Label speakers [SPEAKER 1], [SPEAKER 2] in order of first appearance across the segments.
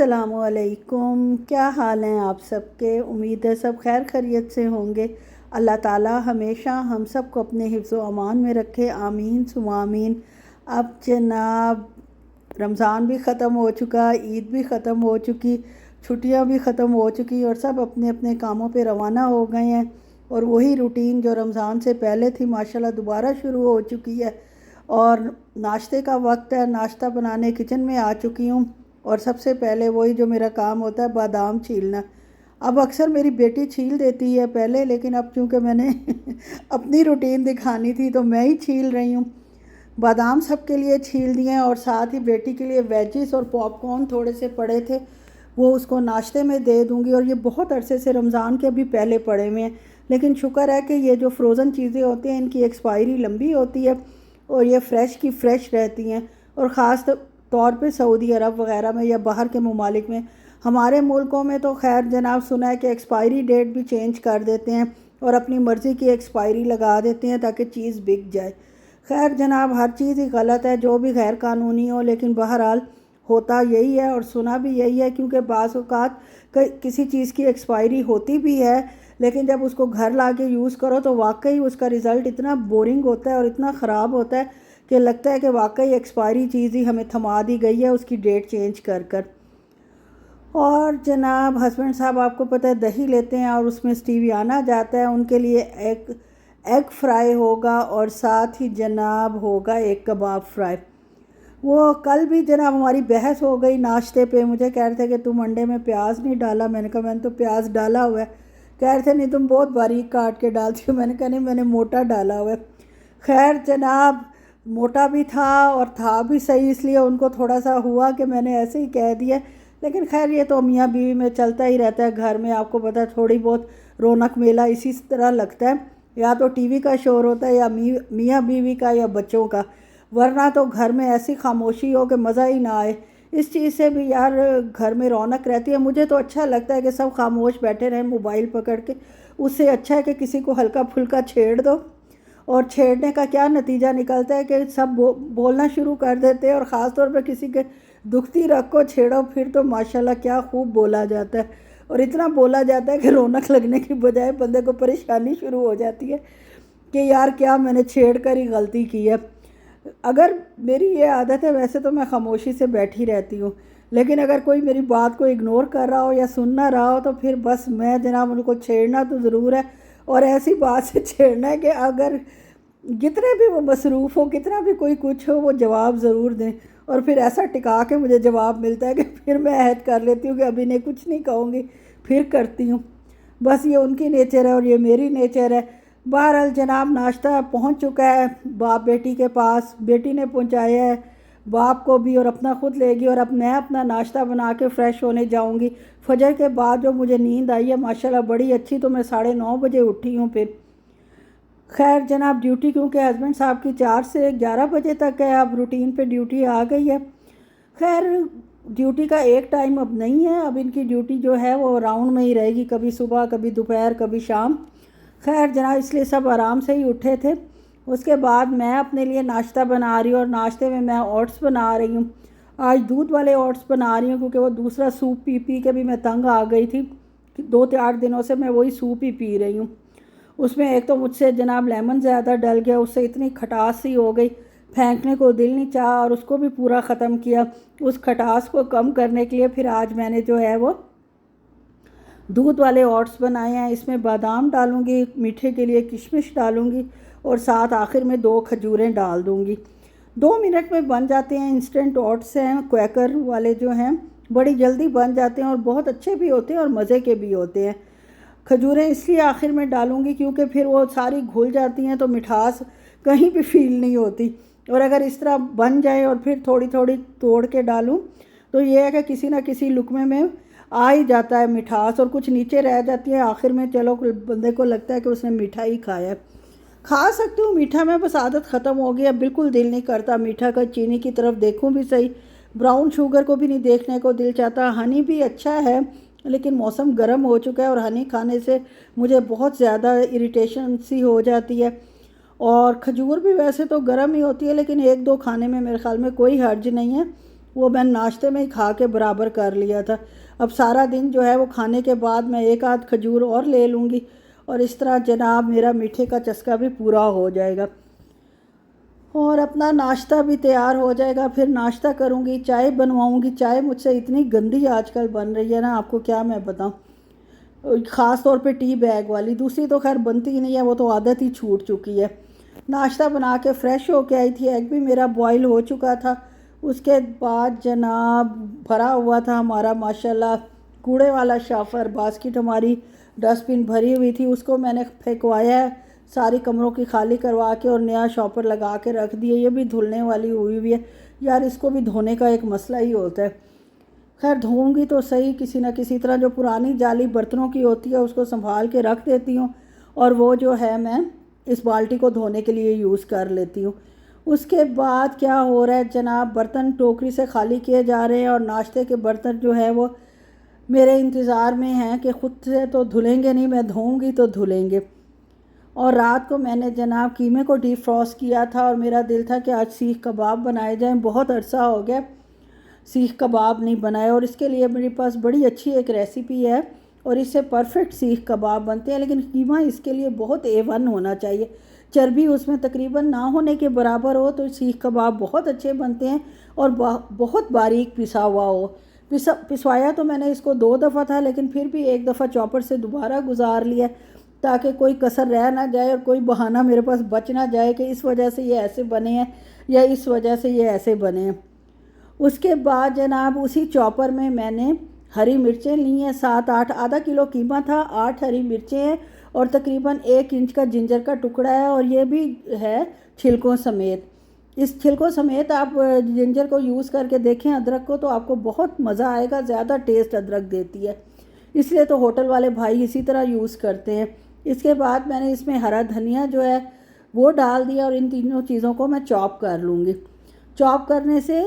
[SPEAKER 1] अस्सलामुअलैकुम। क्या हाल हैं आप सबके? उम्मीद है सब खैर खैरियत से होंगे। अल्लाह ताला हमेशा हम सब को अपने हिफ्ज़ व अमान में रखे, आमीन सुमा आमीन। अब जनाब रमज़ान भी ख़त्म हो चुका, ईद भी ख़त्म हो चुकी, छुट्टियां भी ख़त्म हो चुकी और सब अपने अपने कामों पे रवाना हो गए हैं। और वही रूटीन जो रमज़ान से पहले थी माशाल्लाह दोबारा शुरू हो चुकी है। और नाश्ते का वक्त है, नाश्ता बनाने किचन में आ चुकी हूँ। और सबसे पहले वही जो मेरा काम होता है बादाम छीलना। अब अक्सर मेरी बेटी छील देती है पहले, लेकिन अब चूँकि मैंने अपनी रूटीन दिखानी थी तो मैं ही छील रही हूँ। बादाम सबके लिए छील दिए हैं और साथ ही बेटी के लिए वेजिस और पॉपकॉर्न थोड़े से पड़े थे, वो उसको नाश्ते में दे दूँगी। और ये बहुत अरसे से रमज़ान के अभी पहले पड़े हुए हैं, लेकिन शुक्र है कि ये जो फ्रोज़न चीज़ें होती हैं इनकी एक्सपायरी लंबी होती है और ये फ़्रेश की फ़्रेश रहती हैं। और ख़ास तौर पे सऊदी अरब वग़ैरह में या बाहर के ममालिक में, हमारे मुल्कों में तो खैर जनाब सुना है कि एक्सपायरी डेट भी चेंज कर देते हैं और अपनी मर्ज़ी की एक्सपायरी लगा देते हैं ताकि चीज़ बिक जाए। खैर जनाब हर चीज़ ही गलत है जो भी गैर कानूनी हो, लेकिन बहरहाल होता यही है और सुना भी यही है। क्योंकि बाज़ औक़ात किसी चीज़ की एक्सपायरी होती भी है, लेकिन जब उसको घर ला के यूज़ करो तो वाकई उसका रिज़ल्ट इतना बोरिंग होता है और इतना ख़राब होता है कि लगता है कि वाकई एक्सपायरी चीज़ ही हमें थमा दी गई है उसकी डेट चेंज कर कर। और जनाब हस्बैंड साहब आपको पता है दही लेते हैं और उसमें स्टीवियाना जाता है, उनके लिए एग फ्राई होगा और साथ ही जनाब होगा एक कबाब फ्राई। वो कल भी जनाब हमारी बहस हो गई नाश्ते पे, मुझे कह रहे थे कि तुम अंडे में प्याज नहीं डाला। मैंने कहा मैंने तो प्याज डाला हुआ है। कह रहे थे नहीं तुम बहुत बारीक काट के डालती हो। मैंने कहा नहीं मैंने मोटा डाला हुआ है। खैर जनाब मोटा भी था और था भी सही, इसलिए उनको थोड़ा सा हुआ कि मैंने ऐसे ही कह दिया। लेकिन खैर ये तो मियाँ बीवी में चलता ही रहता है घर में, आपको पता है थोड़ी बहुत रौनक मेला इसी तरह लगता है। या तो टीवी का शोर होता है या मियाँ बीवी का या बच्चों का, वरना तो घर में ऐसी खामोशी हो कि मज़ा ही ना आए। इस चीज़ से भी यार घर में रौनक रहती है। मुझे तो अच्छा लगता है कि सब खामोश बैठे रहें मोबाइल पकड़ के, उससे अच्छा है कि किसी को हल्का फुल्का छेड़ दो। और छेड़ने का क्या नतीजा निकलता है कि सब बोलना शुरू कर देते हैं। और ख़ास तौर पे किसी के दुखती रग को छेड़ो फिर तो माशाल्लाह क्या खूब बोला जाता है। और इतना बोला जाता है कि रौनक लगने की बजाय बंदे को परेशानी शुरू हो जाती है कि यार क्या मैंने छेड़ कर ही गलती की है। अगर मेरी ये आदत है, वैसे तो मैं खामोशी से बैठी रहती हूँ, लेकिन अगर कोई मेरी बात को इग्नोर कर रहा हो या सुन ना रहा हो तो फिर बस मैं जनाब उनको छेड़ना तो ज़रूर है। और ऐसी बात से छेड़ना है कि अगर जितने भी वो मसरूफ़ हो, कितना भी कोई कुछ हो, वो जवाब ज़रूर दें। और फिर ऐसा टिका के मुझे जवाब मिलता है कि फिर मैं अहद कर लेती हूँ कि अभी नहीं कुछ नहीं कहूँगी, फिर करती हूँ। बस ये उनकी नेचर है और ये मेरी नेचर है। बहरहाल जनाब नाश्ता पहुँच चुका है बाप बेटी के पास, बेटी ने पहुँचाया है बाप को भी और अपना ख़ुद लेगी। और अब मैं अपना नाश्ता बना के फ़्रेश होने जाऊँगी। फजर के बाद जो मुझे नींद आई है माशाल्लाह बड़ी अच्छी, तो मैं 9:30 बजे उठी हूँ फिर। खैर जनाब ड्यूटी क्योंकि हस्बैंड साहब की 4 से 11 बजे तक है, अब रूटीन पे ड्यूटी आ गई है। खैर ड्यूटी का एक टाइम अब नहीं है, अब इनकी ड्यूटी जो है वो राउंड में ही रहेगी, कभी सुबह कभी दोपहर कभी शाम। खैर जनाब इसलिए सब आराम से ही उठे थे। उसके बाद मैं अपने लिए नाश्ता बना रही हूँ और नाश्ते में मैं ओट्स बना रही हूँ। आज दूध वाले ओट्स बना रही हूँ क्योंकि वो दूसरा सूप पी पी के भी मैं तंग आ गई थी। 2-4 दिनों से मैं वही सूप ही पी रही हूँ। उसमें एक तो मुझसे जनाब लेमन ज़्यादा डल गया, उससे इतनी खटास सी हो गई, फेंकने को दिल नहीं चाहा और उसको भी पूरा ख़त्म किया। उस खटास को कम करने के लिए फिर आज मैंने जो है वो दूध वाले ओट्स बनाए हैं। इसमें बादाम डालूँगी, मीठे के लिए किशमिश डालूँगी और साथ आखिर में 2 खजूरें डाल दूँगी। 2 मिनट में बन जाते हैं। इंस्टेंट ओट्स हैं क्वैकर वाले जो हैं, बड़ी जल्दी बन जाते हैं और बहुत अच्छे भी होते हैं और मज़े के भी होते हैं। खजूरें इसलिए आखिर में डालूँगी क्योंकि फिर वो सारी घुल जाती हैं तो मिठास कहीं भी फील नहीं होती। और अगर इस तरह बन जाए और फिर थोड़ी थोड़ी तोड़ के डालूँ तो ये है कि किसी न किसी लुकमे में आ ही जाता है मिठास और कुछ नीचे रह जाती है। आखिर में चलो बंदे को लगता है कि उसने मीठा ही खाया है। खा सकती हूँ मीठा, में बस आदत ख़त्म हो गई, अब बिल्कुल दिल नहीं करता मीठा का। चीनी की तरफ देखूँ भी सही, ब्राउन शुगर को भी नहीं देखने को दिल चाहता। हनी भी अच्छा है लेकिन मौसम गर्म हो चुका है और हनी खाने से मुझे बहुत ज़्यादा इरिटेशन सी हो जाती है। और खजूर भी वैसे तो गर्म ही होती है, लेकिन 1-2 खाने में मेरे ख़्याल में कोई हर्ज नहीं है। वो मैंने नाश्ते में ही खा के बराबर कर लिया था। अब सारा दिन जो है वो खाने के बाद मैं एक आध खजूर और ले लूँगी और इस तरह जनाब मेरा मीठे का चस्का भी पूरा हो जाएगा और अपना नाश्ता भी तैयार हो जाएगा। फिर नाश्ता करूँगी, चाय बनवाऊँगी। चाय मुझसे इतनी गंदी आजकल बन रही है ना, आपको क्या मैं बताऊँ। ख़ास तौर पे टी बैग वाली, दूसरी तो खैर बनती ही नहीं है, वो तो आदत ही छूट चुकी है। नाश्ता बना के फ़्रेश होके आई थी, एग भी मेरा बॉईल हो चुका था। उसके बाद जनाब भरा हुआ था हमारा माशाल्लाह कूड़े वाला शाफर, बास्केट हमारी डस्टबिन भरी हुई थी, उसको मैंने फेंकवाया है सारी कमरों की खाली करवा के और नया शॉपर लगा के रख दिए। ये भी धुलने वाली हुई हुई है यार, इसको भी धोने का एक मसला ही होता है। खैर धोऊंगी तो सही किसी न किसी तरह। जो पुरानी जाली बर्तनों की होती है उसको संभाल के रख देती हूँ और वो जो है मैं इस बाल्टी को धोने के लिए यूज़ कर लेती हूँ। उसके बाद क्या हो रहा है जनाब, बर्तन टोकरी से खाली किए जा रहे हैं और नाश्ते के बर्तन जो है वो मेरे इंतज़ार में हैं कि ख़ुद से तो धुलेंगे नहीं, मैं धोऊंगी तो धुलेंगे। और रात को मैंने जनाब कीमे को डीप फ्रॉस्ट किया था और मेरा दिल था कि आज सीख कबाब बनाए जाएं। बहुत अरसा हो गया सीख कबाब नहीं बनाए और इसके लिए मेरे पास बड़ी अच्छी एक रेसिपी है और इससे परफेक्ट सीख कबाब बनते हैं। लेकिन कीमा इसके लिए बहुत A1 होना चाहिए, चर्बी उसमें तकरीबन ना होने के बराबर हो तो सीख कबाब बहुत अच्छे बनते हैं और बहुत बारीक पिसा हुआ हो। पिसवाया तो मैंने इसको 2 दफ़ा था, लेकिन फिर भी एक दफ़ा चॉपर से दोबारा गुजार लिया ताकि कोई कसर रह ना जाए और कोई बहाना मेरे पास बच ना जाए कि इस वजह से ये ऐसे बने हैं या इस वजह से ये ऐसे बने हैं। उसके बाद जनाब उसी चॉपर में मैंने हरी मिर्चें ली हैं 7-8, आधा किलो कीमा था, 8 हरी मिर्चें हैं और तकरीबन 1 इंच का जिंजर का टुकड़ा है और ये भी है छिलकों समेत। इस छिलकों समेत आप जिंजर को यूज़ करके देखें अदरक को, तो आपको बहुत मज़ा आएगा, ज़्यादा टेस्ट अदरक देती है, इसलिए तो होटल वाले भाई इसी तरह यूज़ करते हैं। इसके बाद मैंने इसमें हरा धनिया जो है वो डाल दिया और इन तीनों चीज़ों को मैं चॉप कर लूँगी। चॉप करने से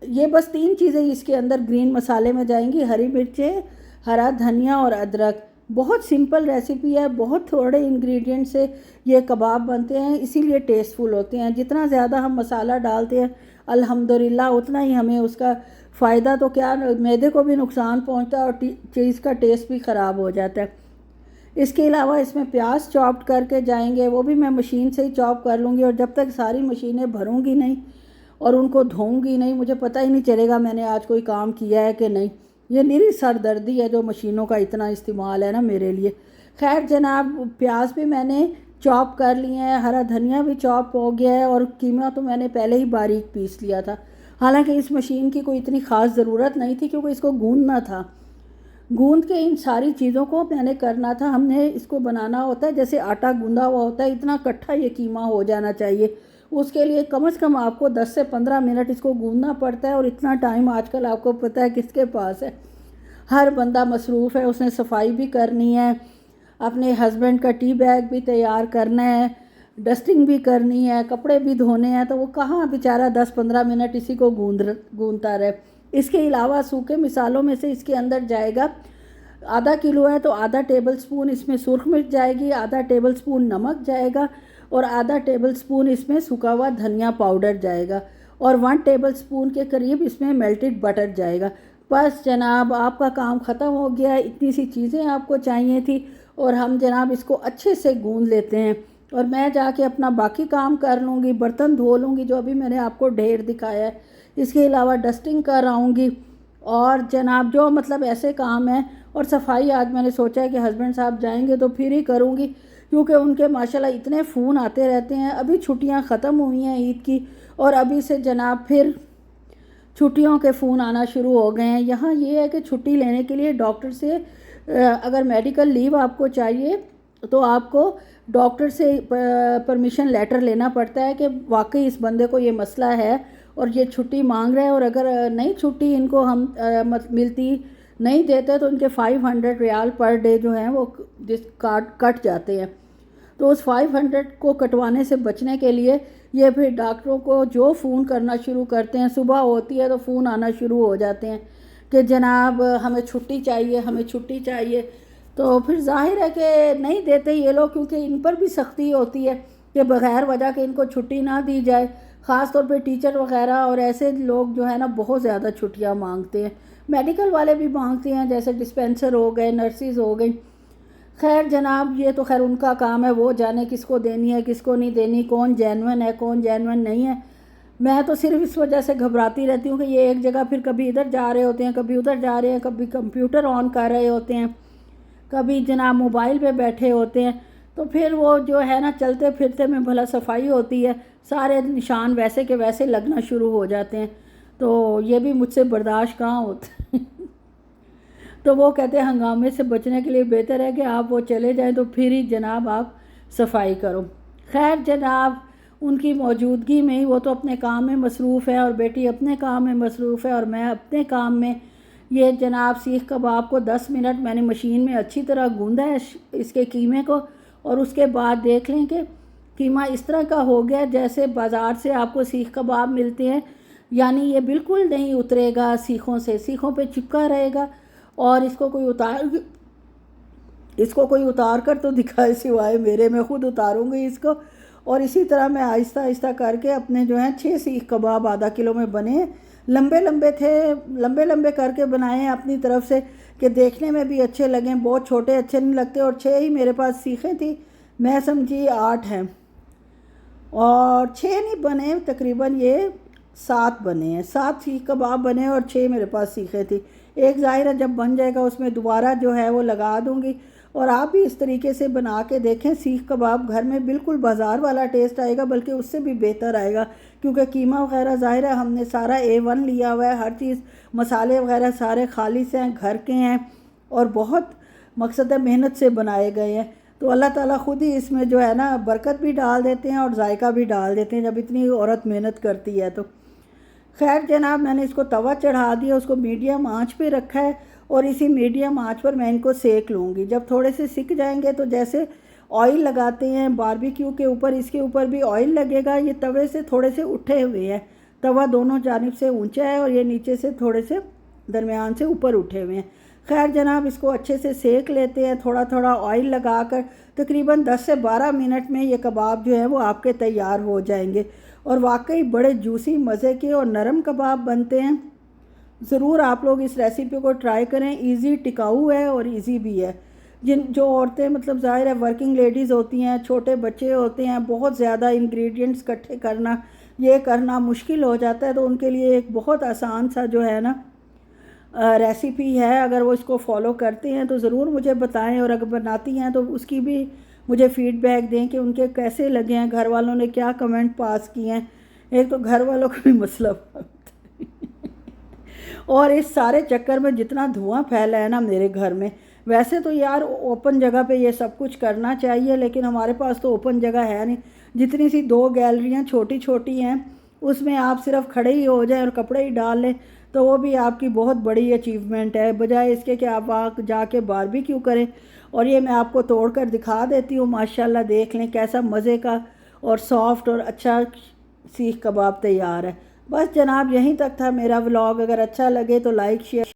[SPEAKER 1] ये बस 3 चीज़ें इसके अंदर ग्रीन मसाले में जाएंगी, हरी मिर्चें, हरा धनिया और अदरक। बहुत सिंपल रेसिपी है, बहुत थोड़े इंग्रेडिएंट से ये कबाब बनते हैं, इसीलिए टेस्टफुल होते हैं। जितना ज़्यादा हम मसाला डालते हैं अल्हम्दुलिल्लाह उतना ही हमें उसका फ़ायदा तो क्या, मैदे को भी नुकसान पहुंचता है और चीज़ का टेस्ट भी ख़राब हो जाता है। इसके अलावा इसमें प्याज चॉप करके जाएंगे, वो भी मैं मशीन से ही चॉप कर लूँगी और जब तक सारी मशीनें भरूँगी नहीं और उनको धोऊंगी नहीं, मुझे पता ही नहीं चलेगा मैंने आज कोई काम किया है कि नहीं। ये निरी सरदर्दी है जो मशीनों का इतना इस्तेमाल है ना मेरे लिए। खैर जनाब प्याज भी मैंने चॉप कर लिए हैं, हरा धनिया भी चॉप हो गया है और कीमा तो मैंने पहले ही बारीक पीस लिया था। हालांकि इस मशीन की कोई इतनी ख़ास ज़रूरत नहीं थी क्योंकि इसको गूंदना था। गूंद के इन सारी चीज़ों को मैंने करना था। हमने इसको बनाना होता है जैसे आटा गूंदा हुआ होता है, इतना इकट्ठा ये कीमा हो जाना चाहिए। उसके लिए कम से कम आपको 10 से 15 मिनट इसको गूंदना पड़ता है और इतना टाइम आजकल आपको पता है किसके पास है। हर बंदा मसरूफ़ है, उसने सफाई भी करनी है, अपने हस्बैंड का टी बैग भी तैयार करना है, डस्टिंग भी करनी है, कपड़े भी धोने हैं, तो वो कहाँ बेचारा 10-15 मिनट इसी को गूंदता रहे। इसके अलावा सूखे मिसालों में से इसके अंदर जाएगा, आधा किलो है तो आधा टेबल स्पून इसमें सुरख मिर्च जाएगी, आधा टेबल स्पून नमक जाएगा और आधा टेबल स्पून इसमें सूखा हुआ धनिया पाउडर जाएगा और 1 टेबल स्पून के करीब इसमें मेल्टेड बटर जाएगा। बस जनाब आपका काम ख़त्म हो गया। इतनी सी चीज़ें आपको चाहिए थी और हम जनाब इसको अच्छे से गूंद लेते हैं और मैं जाके अपना बाकी काम कर लूँगी, बर्तन धो लूँगी जो अभी मैंने आपको ढेर दिखाया है। इसके अलावा डस्टिंग कर आऊँगी और जनाब जो मतलब ऐसे काम हैं, और सफाई आज मैंने सोचा है कि हस्बैंड साहब जाएंगे तो फिर ही करूँगी क्योंकि उनके माशाल्लाह इतने फ़ोन आते रहते हैं। अभी छुट्टियां ख़त्म हुई हैं ईद की और अभी से जनाब फिर छुट्टियों के फ़ोन आना शुरू हो गए हैं। यहाँ ये है कि छुट्टी लेने के लिए डॉक्टर से अगर मेडिकल लीव आपको चाहिए तो आपको डॉक्टर से परमिशन लेटर लेना पड़ता है कि वाकई इस बंदे को ये मसला है और ये छुट्टी मांग रहे हैं, और अगर नई छुट्टी इनको हम मिलती नहीं देते तो उनके 500 रियाल पर डे जो हैं वो कट जाते हैं। तो उस 500 को कटवाने से बचने के लिए ये फिर डॉक्टरों को जो फ़ोन करना शुरू करते हैं, सुबह होती है तो फ़ोन आना शुरू हो जाते हैं कि जनाब हमें छुट्टी चाहिए, हमें छुट्टी चाहिए। तो फिर जाहिर है कि नहीं देते ये लोग, क्योंकि इन पर भी सख्ती होती है कि बग़ैर वजह के इनको छुट्टी ना दी जाए। ख़ास तौर पे टीचर वगैरह और ऐसे लोग जो है ना बहुत ज़्यादा छुट्टियां मांगते हैं। मेडिकल वाले भी मांगते हैं, जैसे डिस्पेंसर हो गए, नर्सिस हो गई। खैर जनाब, ये तो खैर उनका काम है, वो जाने किसको देनी है किसको नहीं देनी, कौन जेन्युइन है कौन जेन्युइन नहीं है। मैं तो सिर्फ इस वजह से घबराती रहती हूँ कि ये एक जगह फिर कभी इधर जा रहे होते हैं, कभी उधर जा रहे हैं, कभी कंप्यूटर ऑन कर रहे होते हैं, कभी जनाब मोबाइल पे बैठे होते हैं। तो फिर वो जो है ना चलते फिरते में भला सफाई होती है, सारे निशान वैसे के वैसे लगना शुरू हो जाते हैं। तो ये भी मुझसे बर्दाश्त कहाँ होता तो वो कहते हैं हंगामे से बचने के लिए बेहतर है कि आप वो चले जाएं, तो फिर ही जनाब आप सफाई करो। खैर जनाब, उनकी मौजूदगी में ही वो तो अपने काम में मसरूफ़ है और बेटी अपने काम में मसरूफ़ है और मैं अपने काम में। ये जनाब सीख कबाब को 10 मिनट मैंने मशीन में अच्छी तरह गूंदा है इसके कीमे को, और उसके बाद देख लें कि कीमा इस तरह का हो गया जैसे बाज़ार से आपको सीख कबाब मिलते हैं। यानी ये बिल्कुल नहीं उतरेगा सीखों से, सीखों पे चिपका रहेगा। और इसको कोई उतार कर तो दिखाए सिवाय मेरे, मैं ख़ुद उतारूँगी इसको। और इसी तरह मैं आहिस्ता आहिस्ता करके अपने जो हैं 6 सीख कबाब आधा किलो में बने, लंबे लंबे थे, लंबे लंबे करके बनाए हैं अपनी तरफ से कि देखने में भी अच्छे लगें, बहुत छोटे अच्छे नहीं लगते। और 6 ही मेरे पास सीखें थी, मैं समझी 8 हैं, और 6 नहीं बने, तकरीबन ये 7 बने हैं। 7 सीख कबाब बने और 6 मेरे पास सीखें थी। एक ज़ाहिर है जब बन जाएगा उसमें दोबारा जो है वो लगा दूँगी। और आप भी इस तरीके से बना के देखें, सीख कबाब घर में बिल्कुल बाज़ार वाला टेस्ट आएगा, बल्कि उससे भी बेहतर आएगा, क्योंकि कीमा वगैरह ज़ाहिर है हमने सारा A1 लिया हुआ है, हर चीज़ मसाले वगैरह सारे खालिस हैं, घर के हैं, और बहुत मकसद मेहनत से बनाए गए हैं। तो अल्लाह ताला ख़ुद ही इसमें जो है ना बरकत भी डाल देते हैं और जायका भी डाल देते हैं जब इतनी औरत मेहनत करती है तो। खैर जनाब, मैंने इसको तवा चढ़ा दिया, उसको मीडियम आंच पे रखा है, और इसी मीडियम आंच पर मैं इनको सेक लूँगी। जब थोड़े से सिक जाएंगे तो जैसे ऑयल लगाते हैं बारबेक्यू के ऊपर, इसके ऊपर भी ऑयल लगेगा। ये तवे से थोड़े से उठे हुए हैं, तवा दोनों जानिब से ऊंचा है और ये नीचे से थोड़े से दरमियान से ऊपर उठे हुए हैं। खैर जनाब, इसको अच्छे से सेक लेते हैं, थोड़ा थोड़ा ऑयल लगाकर। तकरीबन 10 से 12 मिनट में ये कबाब जो है वो आपके तैयार हो जाएंगे, और वाकई बड़े जूसी मज़े के और नरम कबाब बनते हैं। ज़रूर आप लोग इस रेसिपी को ट्राई करें, इजी टिकाऊ है और इजी भी है। जो औरतें मतलब ज़ाहिर है वर्किंग लेडीज़ होती हैं, छोटे बच्चे होते हैं, बहुत ज़्यादा इंग्रेडिएंट्स इकट्ठे करना ये करना मुश्किल हो जाता है, तो उनके लिए एक बहुत आसान सा जो है ना रेसिपी है। अगर वो इसको फॉलो करते हैं तो ज़रूर मुझे बताएं, और अगर बनाती हैं तो उसकी भी मुझे फ़ीडबैक दें कि उनके कैसे लगे हैं, घर वालों ने क्या कमेंट पास किए हैं। एक तो घर वालों का भी मसला और इस सारे चक्कर में जितना धुआं फैला है ना मेरे घर में, वैसे तो यार ओपन जगह पे ये सब कुछ करना चाहिए, लेकिन हमारे पास तो ओपन जगह है नहीं। जितनी सी 2 गैलरियाँ छोटी छोटी हैं उसमें आप सिर्फ खड़े ही हो जाएं और कपड़े ही डाल लें, तो वो भी आपकी बहुत बड़ी अचीवमेंट है, बजाय इसके कि आप वहाँ जाके बारबेक्यू करें। और ये मैं आपको तोड़ कर दिखा देती हूँ, माशाल्लाह देख लें कैसा मज़े का और सॉफ्ट और अच्छा सीख कबाब तैयार है। बस जनाब, यहीं तक था मेरा व्लॉग। अगर अच्छा लगे तो लाइक शेयर